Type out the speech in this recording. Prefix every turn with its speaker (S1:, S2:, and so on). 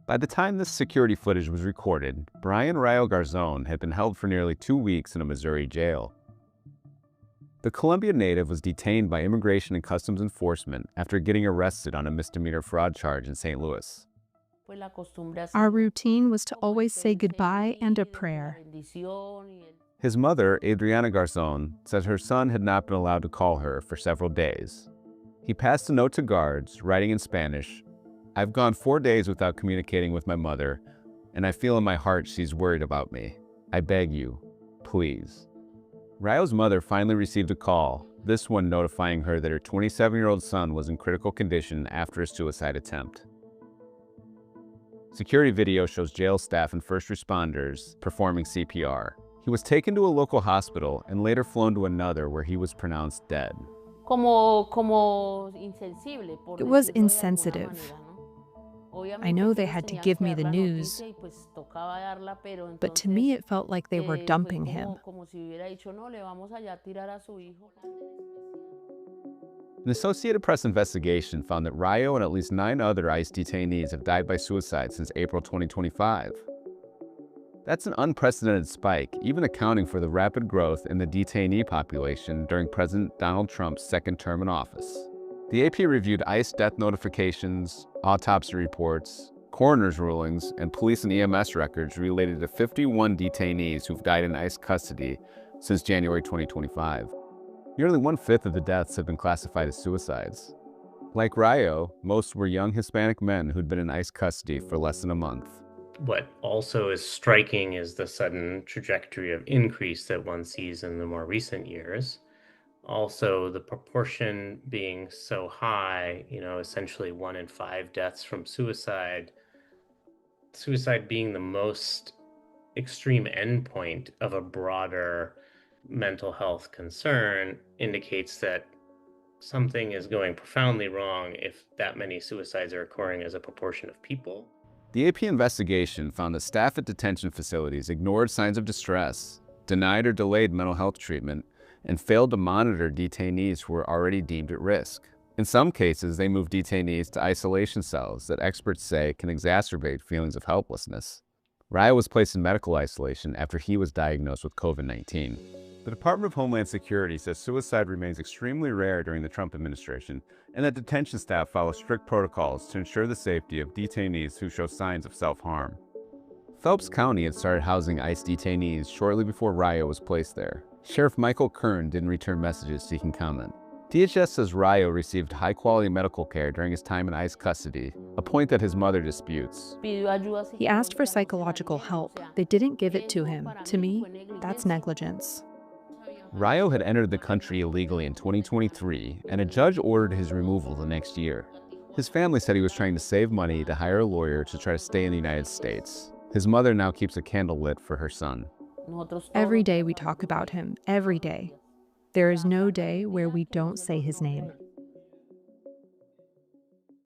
S1: By the time this security footage was recorded, Brian Rayo Garzon had been held for nearly 2 weeks in a Missouri jail. The Columbia native was detained by Immigration and Customs Enforcement after getting arrested on a misdemeanor fraud charge in St. Louis.
S2: Our routine was to always say goodbye and a prayer.
S1: His mother, Adriana Garzon, said her son had not been allowed to call her for several days. He passed a note to guards, writing in Spanish, "I've gone 4 days without communicating with my mother, and I feel in my heart she's worried about me. I beg you, please." Rayo's mother finally received a call, this one notifying her that her 27-year-old son was in critical condition after a suicide attempt. Security video shows jail staff and first responders performing CPR. He was taken to a local hospital and later flown to another where he was pronounced dead.
S2: It was insensitive. I know they had to give me the news, but to me it felt like they were dumping him.
S1: An Associated Press investigation found that Rayo and at least 9 other ICE detainees have died by suicide since April 2025. That's an unprecedented spike, even accounting for the rapid growth in the detainee population during President Donald Trump's second term in office. The AP reviewed ICE death notifications, autopsy reports, coroner's rulings, and police and EMS records related to 51 detainees who've died in ICE custody since January 2025. Nearly 1/5 of the deaths have been classified as suicides. Like Rayo, most were young Hispanic men who'd been in ICE custody for less than a month.
S3: What also is striking is the sudden trajectory of increase that one sees in the more recent years. Also, the proportion being so high, essentially 1 in 5 deaths from suicide being the most extreme endpoint of a broader mental health concern indicates that something is going profoundly wrong if that many suicides are occurring as a proportion of people.
S1: The AP investigation found that staff at detention facilities ignored signs of distress, denied or delayed mental health treatment, and failed to monitor detainees who were already deemed at risk. In some cases, they moved detainees to isolation cells that experts say can exacerbate feelings of helplessness. Rayo was placed in medical isolation after he was diagnosed with COVID-19. The Department of Homeland Security says suicide remains extremely rare during the Trump administration, and that detention staff follow strict protocols to ensure the safety of detainees who show signs of self-harm. Phelps County had started housing ICE detainees shortly before Rayo was placed there. Sheriff Michael Kern didn't return messages seeking comment. DHS says Rayo received high-quality medical care during his time in ICE custody, a point that his mother disputes.
S2: He asked for psychological help. They didn't give it to him. To me, that's negligence.
S1: Rayo had entered the country illegally in 2023, and a judge ordered his removal the next year. His family said he was trying to save money to hire a lawyer to try to stay in the United States. His mother now keeps a candle lit for her son.
S2: Every day we talk about him, every day. There is no day where we don't say his name.